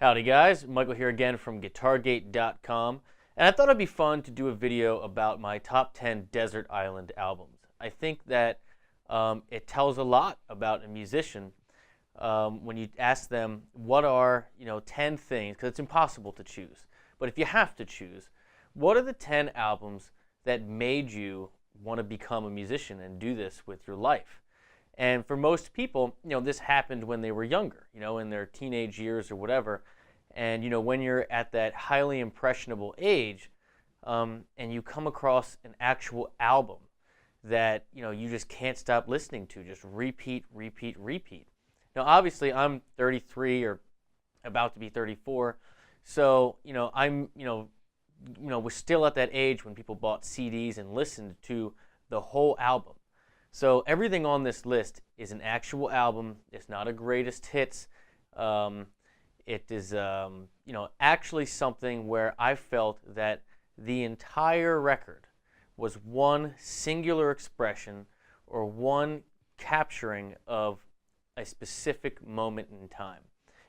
Howdy guys, Michael here again from GuitarGate.com, and I thought it'd be fun to do a video about my top 10 desert island albums. I think that it tells a lot about a musician when you ask them what are 10 things, because it's impossible to choose. But if you have to choose, what are the 10 albums that made you want to become a musician and do this with your life? And for most people, this happened when they were younger, in their teenage years or whatever. And, when you're at that highly impressionable age, and you come across an actual album that, you just can't stop listening to, just repeat, repeat, repeat. Now, obviously, I'm 33 or about to be 34. So, I'm, was still at that age when people bought CDs and listened to the whole album. So everything on this list is an actual album. It's not a greatest hits. It is, actually something where I felt that the entire record was one singular expression or one capturing of a specific moment in time.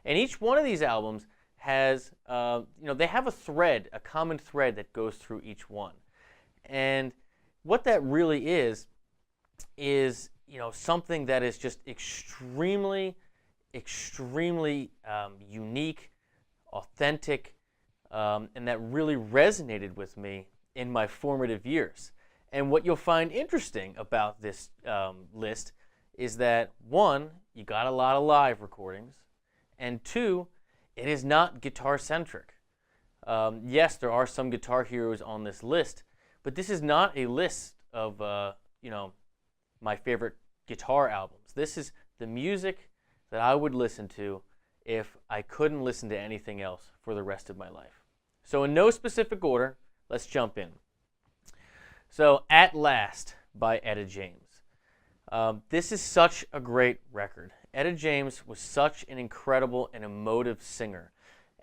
And each one of these albums has, they have a thread, a common thread that goes through each one. And what that really is something that is just extremely unique, authentic, and that really resonated with me in my formative years. And what you'll find interesting about this list is that, one, you got a lot of live recordings, and two, it is not guitar-centric. Yes, there are some guitar heroes on this list, but this is not a list of, my favorite guitar albums. This is the music that I would listen to if I couldn't listen to anything else for the rest of my life. So in no specific order, let's jump in. So At Last by Etta James. This is such a great record. Etta James was such an incredible and emotive singer.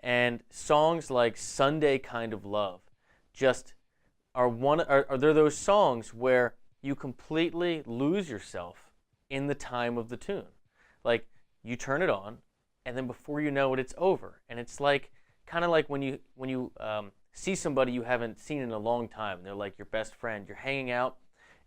And songs like Sunday Kind of Love just they're those songs where you completely lose yourself in the time of the tune. Like, you turn it on, and then before you know it, it's over. And it's like, kind of like when you see somebody you haven't seen in a long time, and they're like your best friend. You're hanging out,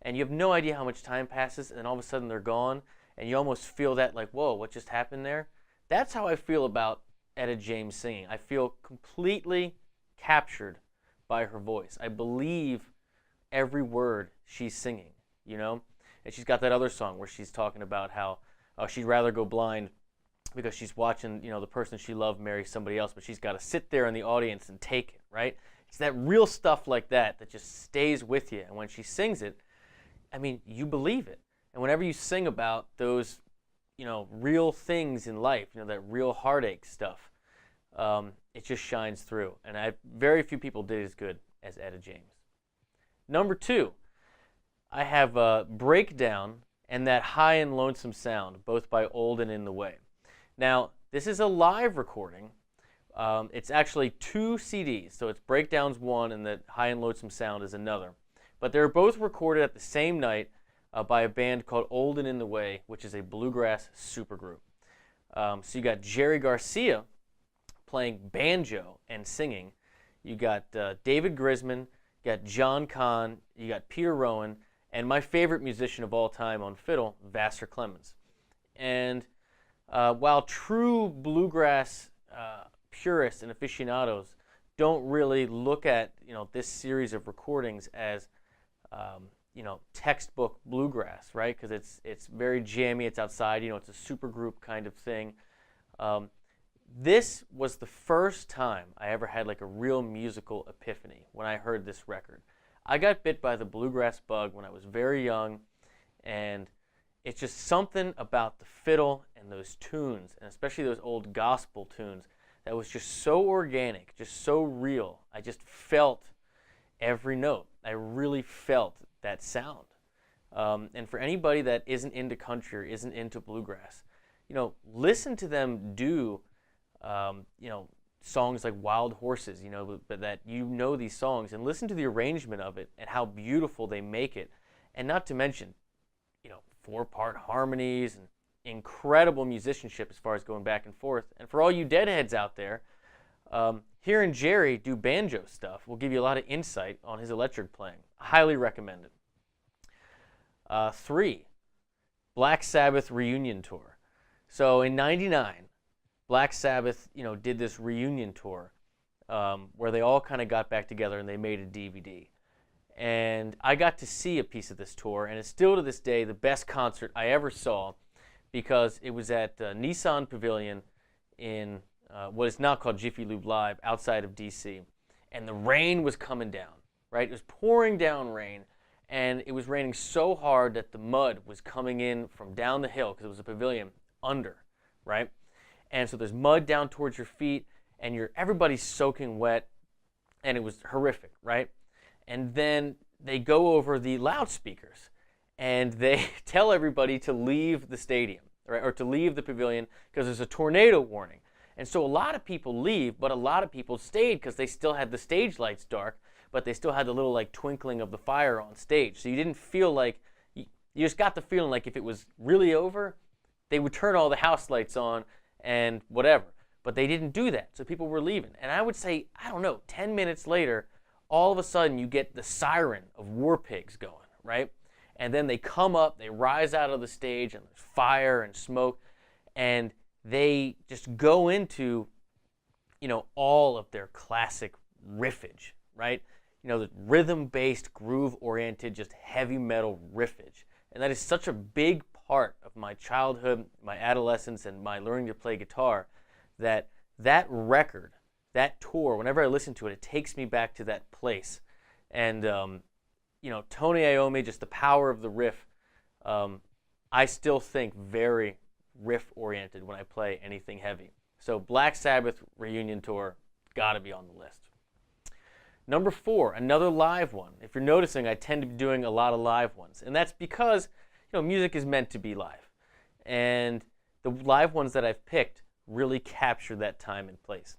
and you have no idea how much time passes, and then all of a sudden they're gone, and you almost feel that like, whoa, what just happened there? That's how I feel about Etta James singing. I feel completely captured by her voice. I believe every word she's singing, And she's got that other song where she's talking about how she'd rather go blind because she's watching, the person she loved marry somebody else, but she's got to sit there in the audience and take it, right? It's that real stuff like that that just stays with you. And when she sings it, I mean, you believe it. And whenever you sing about those, real things in life, that real heartache stuff, it just shines through. And very few people did as good as Etta James. Number 2, I have Breakdown and That High and Lonesome Sound, both by Old and In the Way. Now, this is a live recording. It's actually 2 CDs, so it's Breakdown's one and That High and Lonesome Sound is another. But they're both recorded at the same night by a band called Old and In the Way, which is a bluegrass supergroup. So you got Jerry Garcia playing banjo and singing. You got David Grisman, you got John Kahn, you got Peter Rowan, and my favorite musician of all time on fiddle, Vassar Clemens. And while true bluegrass purists and aficionados don't really look at this series of recordings as textbook bluegrass, right? Because it's very jammy, it's outside, it's a supergroup kind of thing. This was the first time I ever had like a real musical epiphany when I heard this record. I got bit by the bluegrass bug when I was very young, and it's just something about the fiddle and those tunes, and especially those old gospel tunes, that was just so organic, just so real. I just felt every note. I really felt that sound. And for anybody that isn't into country or isn't into bluegrass, listen to them do songs like Wild Horses, but that these songs, and listen to the arrangement of it and how beautiful they make it. And not to mention, 4-part harmonies and incredible musicianship as far as going back and forth. And for all you deadheads out there, Hearing Jerry do banjo stuff will give you a lot of insight on his electric playing. Highly recommend it. 3, Black Sabbath reunion tour. So in '99, Black Sabbath, did this reunion tour where they all kind of got back together and they made a DVD. And I got to see a piece of this tour, and it's still to this day the best concert I ever saw because it was at Nissan Pavilion in what is now called Jiffy Lube Live outside of D.C. And the rain was coming down, right? It was pouring down rain, and it was raining so hard that the mud was coming in from down the hill because it was a pavilion under, right? And so there's mud down towards your feet, and everybody's soaking wet, and it was horrific, right? And then they go over the loudspeakers, and they tell everybody to leave the stadium, right, or to leave the pavilion because there's a tornado warning. And so a lot of people leave, but a lot of people stayed because they still had the stage lights dark, but they still had the little like twinkling of the fire on stage. So you didn't feel like, you just got the feeling like if it was really over, they would turn all the house lights on and whatever. But they didn't do that, so people were leaving. And I would say, 10 minutes later, all of a sudden you get the siren of War Pigs going, right? And then they come up, they rise out of the stage, and there's fire and smoke, and they just go into, all of their classic riffage, right? The rhythm-based, groove-oriented, just heavy metal riffage. And that is such a big part of my childhood, my adolescence, and my learning to play guitar, that record, that tour, whenever I listen to it, it takes me back to that place. And, Tony Iommi, just the power of the riff, I still think very riff-oriented when I play anything heavy. So Black Sabbath reunion tour, gotta be on the list. Number 4, another live one. If you're noticing, I tend to be doing a lot of live ones. And that's because, music is meant to be live. And the live ones that I've picked really capture that time and place.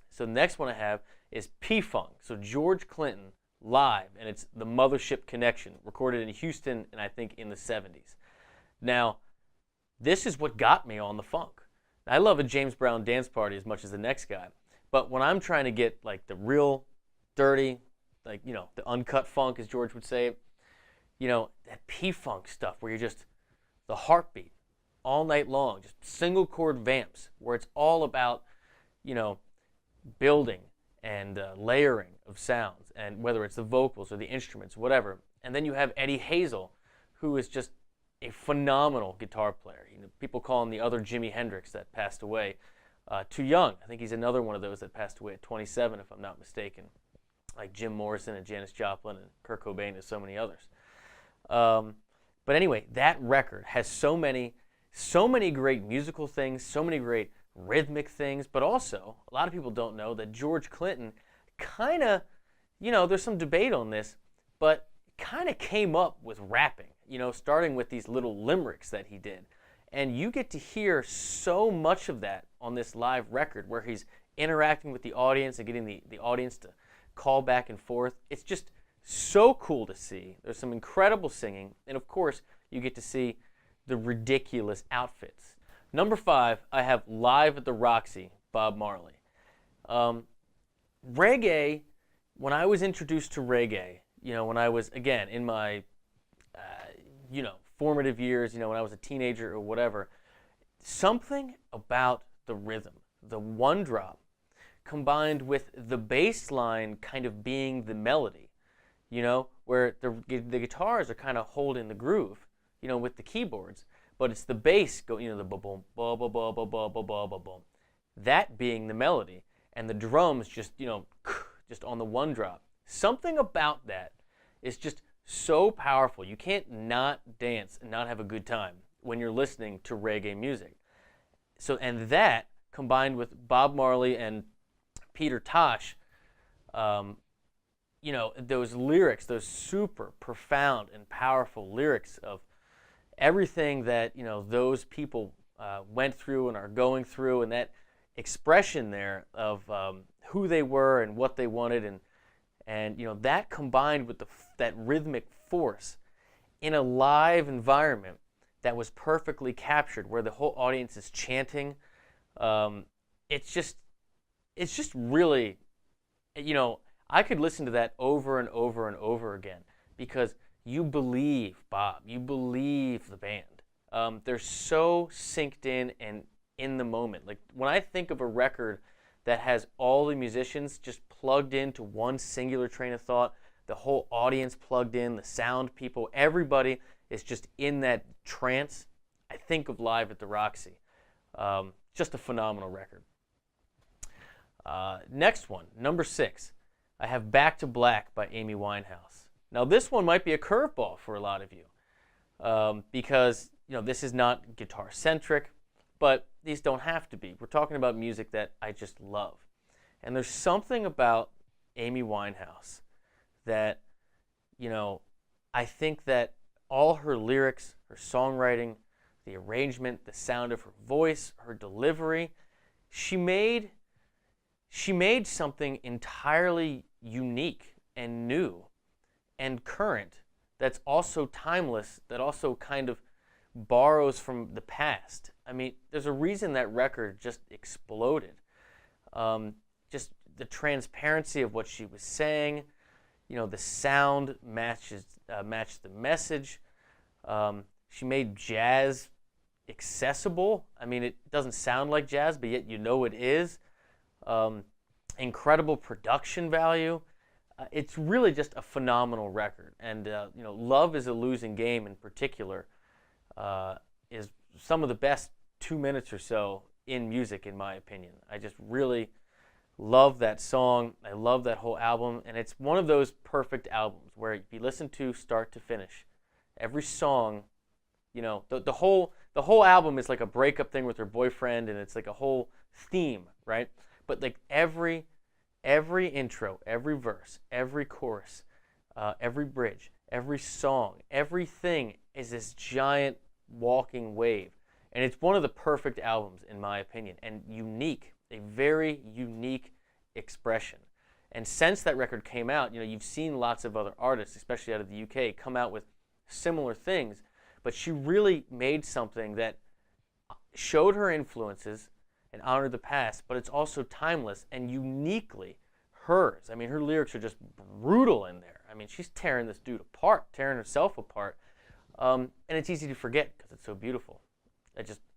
So the next one I have is PFunk. So George Clinton live, and it's the Mothership Connection, recorded in Houston, and I think in the 70s. Now, this is what got me on the funk. I love a James Brown dance party as much as the next guy, but when I'm trying to get like the real dirty, like, the uncut funk, as George would say it, that P-Funk stuff where you're just the heartbeat all night long, just single chord vamps, where it's all about, building and layering of sounds, and whether it's the vocals or the instruments, whatever. And then you have Eddie Hazel, who is just a phenomenal guitar player. People call him the other Jimi Hendrix that passed away too young. I think he's another one of those that passed away at 27, if I'm not mistaken, like Jim Morrison and Janis Joplin and Kurt Cobain and so many others. But anyway, that record has so many great musical things, so many great rhythmic things, but also, a lot of people don't know that George Clinton kind of, there's some debate on this, but kind of came up with rapping, starting with these little limericks that he did. And you get to hear so much of that on this live record where he's interacting with the audience and getting the audience to call back and forth. It's just so cool to see. There's some incredible singing, and of course, you get to see the ridiculous outfits. Number 5, I have Live at the Roxy, Bob Marley. Reggae, when I was introduced to reggae, when I was, again, in my, formative years, when I was a teenager or whatever, something about the rhythm, the one drop, combined with the bass line kind of being the melody, where the guitars are kind of holding the groove, with the keyboards, but it's the bass the boom, boom, boom, boom, boom, boom, boom, boom, boom, that being the melody, and the drums just, just on the one drop. Something about that is just so powerful. You can't not dance and not have a good time when you're listening to reggae music. So, and that combined with Bob Marley and Peter Tosh, those lyrics, those super profound and powerful lyrics of everything that, those people went through and are going through, and that expression there of who they were and what they wanted, and that combined with that rhythmic force in a live environment that was perfectly captured, where the whole audience is chanting. It's just, it's just really, I could listen to that over and over and over again because you believe Bob, you believe the band. They're so synced in and in the moment. Like when I think of a record that has all the musicians just plugged into one singular train of thought, the whole audience plugged in, the sound people, everybody is just in that trance, I think of Live at the Roxy. Just a phenomenal record. Next one, number 6. I have Back to Black by Amy Winehouse. Now this one might be a curveball for a lot of you because this is not guitar centric, but these don't have to be. We're talking about music that I just love. And there's something about Amy Winehouse that, I think that all her lyrics, her songwriting, the arrangement, the sound of her voice, her delivery, she made something entirely unique and new and current that's also timeless, that also kind of borrows from the past. I mean, there's a reason that record just exploded. Just the transparency of what she was saying, the sound matched the message. She made jazz accessible. I mean, it doesn't sound like jazz, but yet it is. Incredible production value. It's really just a phenomenal record. And, Love is a Losing Game in particular is some of the best 2 minutes or so in music, in my opinion. I just really love that song. I love that whole album. And it's one of those perfect albums where you listen to start to finish. Every song, the whole album is like a breakup thing with her boyfriend, and it's like a whole theme, right? But like every intro, every verse, every chorus, every bridge, every song, everything is this giant walking wave. And it's one of the perfect albums, in my opinion, and unique, a very unique expression. And since that record came out, you've seen lots of other artists, especially out of the UK, come out with similar things, but she really made something that showed her influences and honored the past, but it's also timeless and uniquely hers. I mean, her lyrics are just brutal in there. I mean, she's tearing this dude apart, tearing herself apart, and it's easy to forget because it's so beautiful.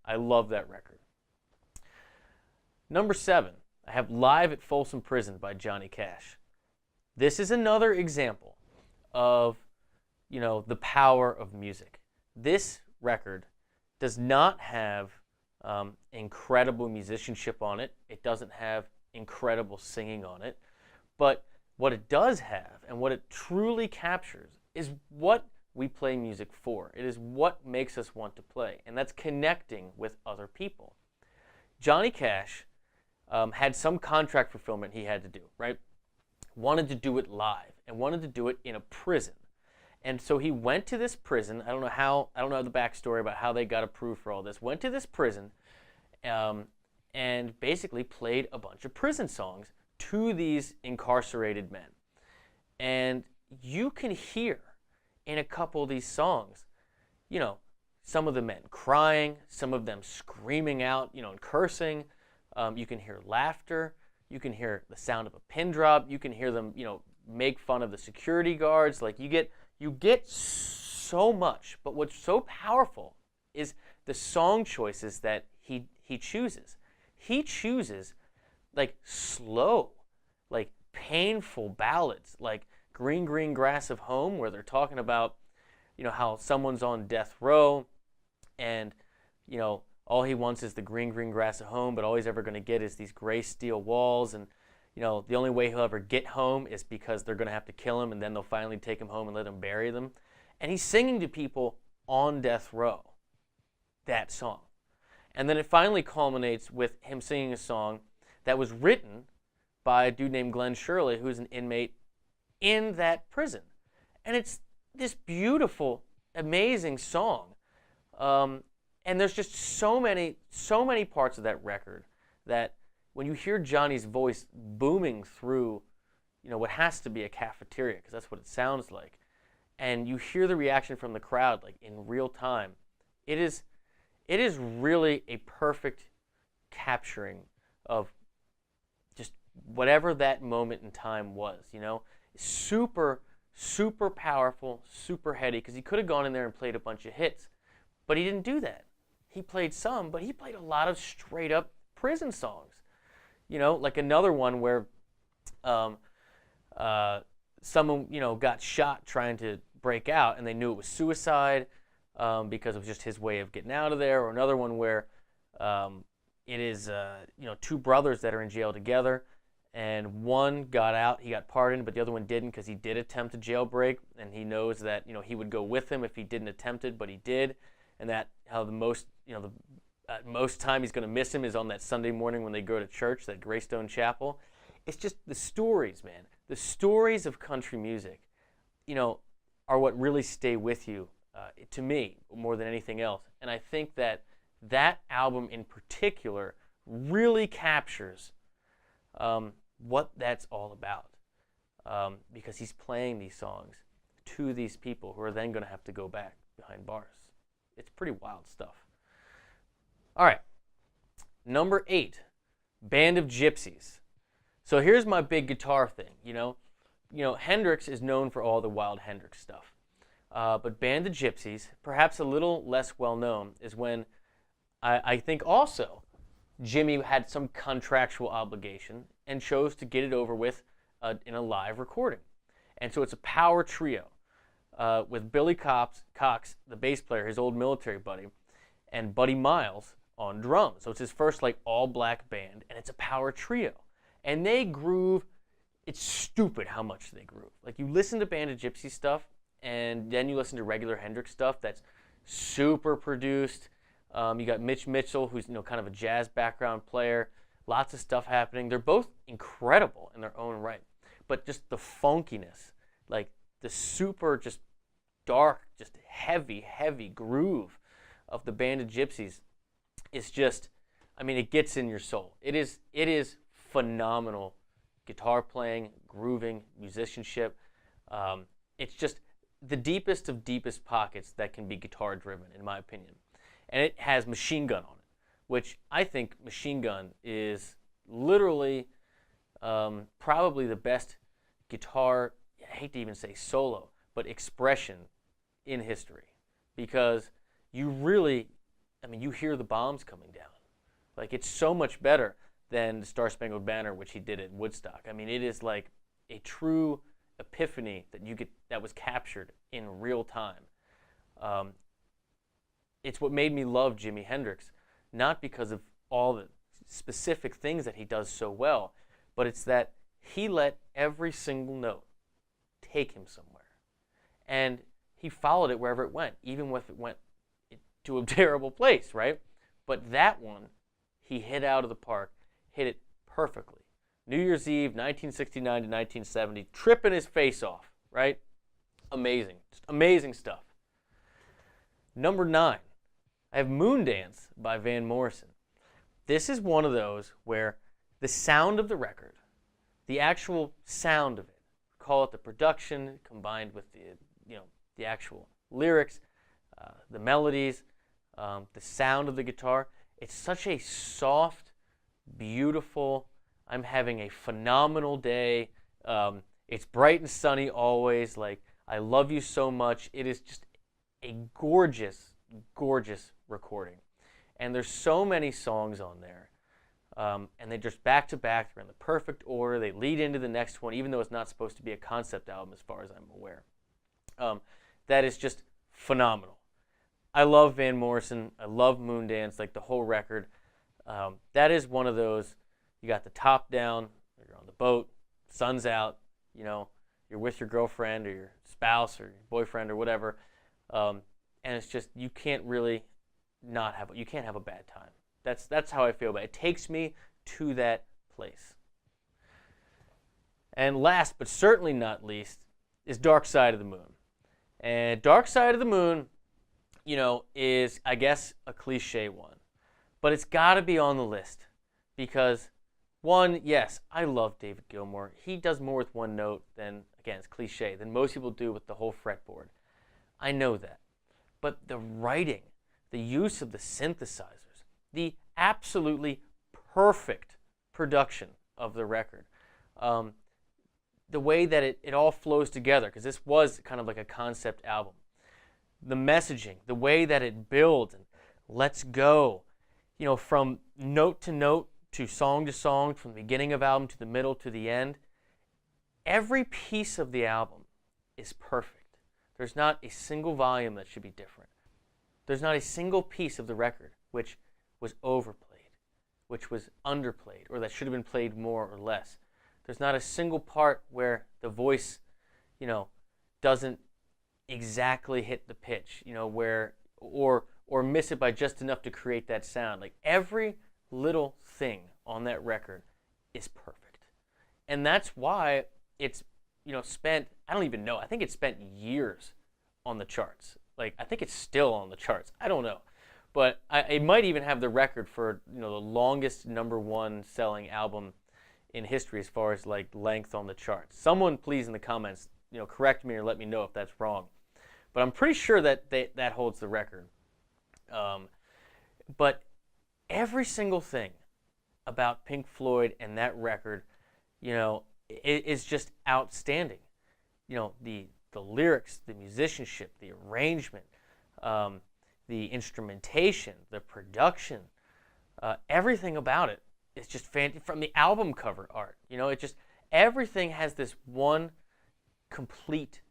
I love that record. Number 7, I have Live at Folsom Prison by Johnny Cash. This is another example of, the power of music. This record does not have incredible musicianship on it. It doesn't have incredible singing on it. But what it does have, and what it truly captures, is what we play music for. It is what makes us want to play, and that's connecting with other people. Johnny Cash had some contract fulfillment he had to do, right? Wanted to do it live and wanted to do it in a prison. And so he went to this prison. I don't know the backstory about how they got approved for all this. Went to this prison and basically played a bunch of prison songs to these incarcerated men. And you can hear in a couple of these songs, some of the men crying, some of them screaming out, and cursing. You can hear laughter. You can hear the sound of a pin drop. You can hear them, make fun of the security guards. Like you get so much. But what's so powerful is the song choices that he chooses. He chooses like slow, like painful ballads, like Green Green Grass of Home, where they're talking about, how someone's on death row and, all he wants is the green, green grass of home, but all he's ever going to get is these gray steel walls. And, the only way he'll ever get home is because they're going to have to kill him, and then they'll finally take him home and let him bury them. And he's singing to people on death row, that song. And then it finally culminates with him singing a song that was written by a dude named Glenn Shirley, who's an inmate in that prison. And it's this beautiful, amazing song. And there's just so many parts of that record that when you hear Johnny's voice booming through, what has to be a cafeteria, because that's what it sounds like, and you hear the reaction from the crowd, like in real time, it is really a perfect capturing of just whatever that moment in time was, you know, super, super powerful, super heady, because he could have gone in there and played a bunch of hits, but he didn't do that. He played some, but he played a lot of straight up prison songs, you know, like another one where someone, you know, got shot trying to break out, and they knew it was suicide because it was just his way of getting out of there, or another one where it is, you know, two brothers that are in jail together, and one got out, he got pardoned, but the other one didn't because he did attempt a jailbreak, and he knows that, you know, he would go with him if he didn't attempt it, but he did, and that how the most, you know, at most time he's going to miss him is on that Sunday morning when they go to church, that Greystone Chapel. It's just the stories, man. The stories of country music, you know, are what really stay with you, to me, more than anything else. And I think that that album in particular really captures what that's all about, because he's playing these songs to these people who are then going to have to go back behind bars. It's pretty wild stuff. All right, number 8, Band of Gypsys. So here's my big guitar thing, you know, Hendrix is known for all the wild Hendrix stuff. But Band of Gypsys, perhaps a little less well known, is when I think also Jimmy had some contractual obligation and chose to get it over with in a live recording. And so it's a power trio with Billy Cox, the bass player, his old military buddy, and Buddy Miles on drums. So it's his first like all-black band, and it's a power trio. And they groove. It's stupid how much they groove. Like, you listen to Band of Gypsys stuff, and then you listen to regular Hendrix stuff that's super produced. You got Mitch Mitchell, who's, you know, kind of a jazz background player. Lots of stuff happening. They're both incredible in their own right. But just the funkiness, like the super just dark, just heavy, heavy groove of the Band of Gypsys is just, I mean, it gets in your soul. It is phenomenal guitar playing, grooving, musicianship. It's just the deepest of deepest pockets that can be guitar driven, in my opinion. And it has Machine Gun on it, which I think Machine Gun is literally probably the best guitar, I hate to even say solo, but expression in history. Because you really, I mean, you hear the bombs coming down. Like, it's so much better than the Star Spangled Banner, which he did at Woodstock. I mean, it is like a true epiphany that was captured in real time. It's what made me love Jimi Hendrix, not because of all the specific things that he does so well, but it's that he let every single note take him somewhere. And he followed it wherever it went, even if it went to a terrible place, right? But that one, he hit out of the park, hit it perfectly. New Year's Eve, 1969 to 1970, tripping his face off, right? Amazing. Just amazing stuff. Number 9, I have Moondance by Van Morrison. This is one of those where the sound of the record, the actual sound of it, call it the production combined with the actual lyrics, the melodies, the sound of the guitar, it's such a soft, beautiful, I'm having a phenomenal day. It's bright and sunny always. Like, I love you so much. It is just a gorgeous, gorgeous recording. And there's so many songs on there. And they're just back to back. They're in the perfect order. They lead into the next one, even though it's not supposed to be a concept album as far as I'm aware. That is just phenomenal. I love Van Morrison. I love Moondance, like the whole record. That is one of those, you got the top down, you're on the boat, sun's out, you know, you're with your girlfriend or your spouse or your boyfriend or whatever, and it's just, you can't really you can't have a bad time. That's how I feel about it. It takes me to that place. And last, but certainly not least, is Dark Side of the Moon. And Dark Side of the Moon, you know, is, I guess, a cliche one. But it's got to be on the list because, one, yes, I love David Gilmour. He does more with one note than, again, it's cliche, than most people do with the whole fretboard. I know that. But the writing, the use of the synthesizers, the absolutely perfect production of the record. The way that it all flows together, because this was kind of like a concept album. The messaging, the way that it builds and lets go, from note to song, from the beginning of the album to the middle to the end. Every piece of the album is perfect. There's not a single volume that should be different. There's not a single piece of the record which was overplayed, which was underplayed, or that should have been played more or less. There's not a single part where the voice, doesn't exactly hit the pitch, where or miss it by just enough to create that sound. Like every little thing on that record is perfect. And that's why it's, spent, I don't even know, I think it spent years on the charts. Like, I think it's still on the charts. I don't know. But it might even have the record for, the longest #1 selling album in history as far as like length on the charts. Someone please in the comments, correct me or let me know if that's wrong. But I'm pretty sure that that holds the record. But every single thing about Pink Floyd and that record, is just outstanding. The lyrics, the musicianship, the arrangement, the instrumentation, the production, everything about it is just fantastic. From the album cover art, it just, everything has this one complete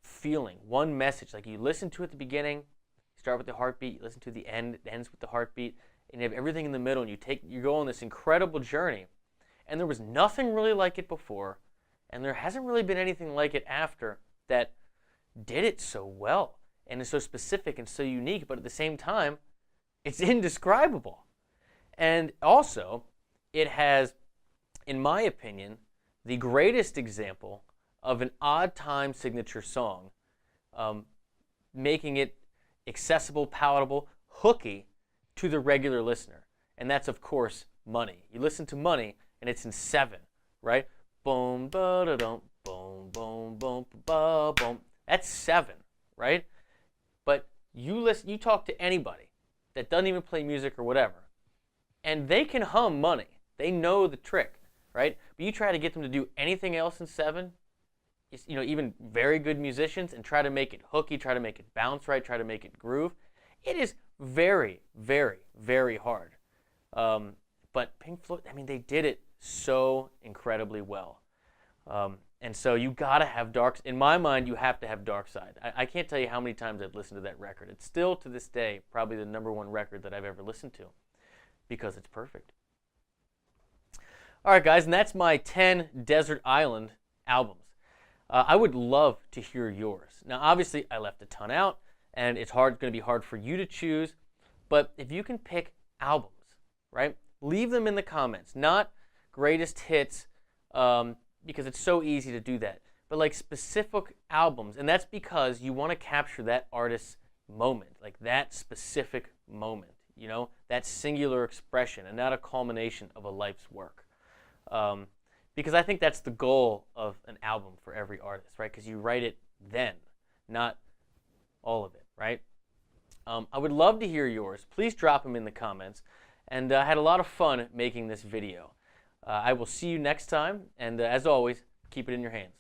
feeling, one message. Like you listen to it at the beginning, start with the heartbeat, you listen to the end, it ends with the heartbeat, and you have everything in the middle, and you go on this incredible journey. And there was nothing really like it before, and there hasn't really been anything like it after that did it so well and is so specific and so unique, but at the same time, it's indescribable. And also, it has, in my opinion, the greatest example of an odd time signature song, making it accessible, palatable, hooky to the regular listener. And that's, of course, Money. You listen to Money, and it's in 7, right? Boom, ba-da-dum, boom, boom, boom, ba-boom. That's 7, right? But you talk to anybody that doesn't even play music or whatever, and they can hum Money. They know the trick, right? But you try to get them to do anything else in 7, even very good musicians, and try to make it hooky, try to make it bounce right, try to make it groove. It is very, very, very hard. But Pink Floyd, they did it so incredibly well. And so you gotta have in my mind, you have to have Dark Side. I can't tell you how many times I've listened to that record. It's still, to this day, probably the #1 record that I've ever listened to because it's perfect. All right, guys, and that's my 10 Desert Island albums. I would love to hear yours. Now, obviously, I left a ton out, and it's going to be hard for you to choose, but if you can pick albums, right, leave them in the comments. Not greatest hits, because it's so easy to do that, but like specific albums, and that's because you want to capture that artist's moment, like that specific moment, that singular expression, and not a culmination of a life's work. Because I think that's the goal of an album for every artist, right? Because you write it then, not all of it, right? I would love to hear yours. Please drop them in the comments. And I had a lot of fun making this video. I will see you next time, and as always, keep it in your hands.